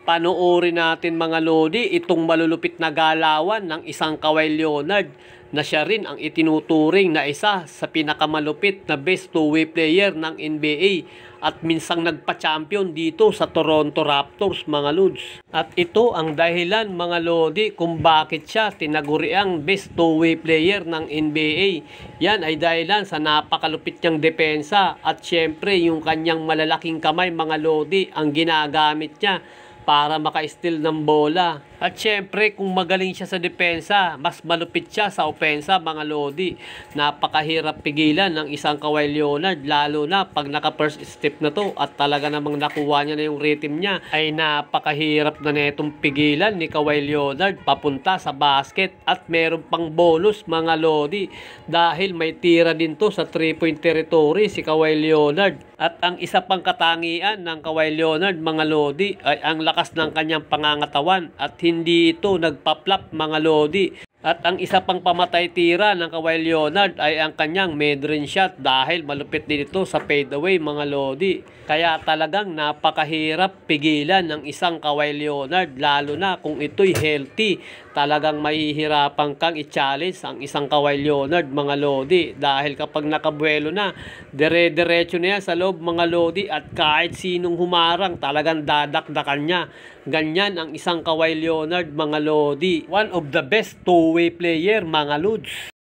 Panoorin natin mga lodi itong malulupit na galawan ng isang Kawhi Leonard na siya rin ang itinuturing na isa sa pinakamalupit na best two-way player ng NBA at minsang nagpa-champion dito sa Toronto Raptors mga lods. At ito ang dahilan mga lodi kung bakit siya tinaguriang best two-way player ng NBA. Yan ay dahilan sa napakalupit niyang depensa at syempre yung kanyang malalaking kamay mga lodi ang ginagamit niya para maka-steal ng bola. At syempre kung magaling siya sa depensa, mas malupit siya sa opensa mga lodi. Napakahirap pigilan ng isang Kawhi Leonard, lalo na pag naka first step na to at talaga namang nakuha niya na yung rhythm niya, ay napakahirap na netong pigilan ni Kawhi Leonard papunta sa basket. At meron pang bonus mga lodi dahil may tira din to sa 3-point territory si Kawhi Leonard. At ang isa pang katangian ng Kawhi Leonard mga lodi ay ang lakas ng kanyang pangangatawan at hindi ito nagpa-flop mga lodi. At ang isa pang pamatay tira ng Kawhi Leonard ay ang kanyang mid-range shot dahil malupit din ito sa fadeaway mga lodi. Kaya talagang napakahirap pigilan ng isang Kawhi Leonard lalo na kung ito'y healthy. Talagang mahihirapan kang i-challenge ang isang Kawhi Leonard mga lodi dahil kapag nakabuelo na, dire-diretso na yan sa loob mga lodi at kahit sinong humarang talagang dadakdakan niya. Ganyan ang isang Kawhi Leonard mga lodi. One of the best two-way player mga lods.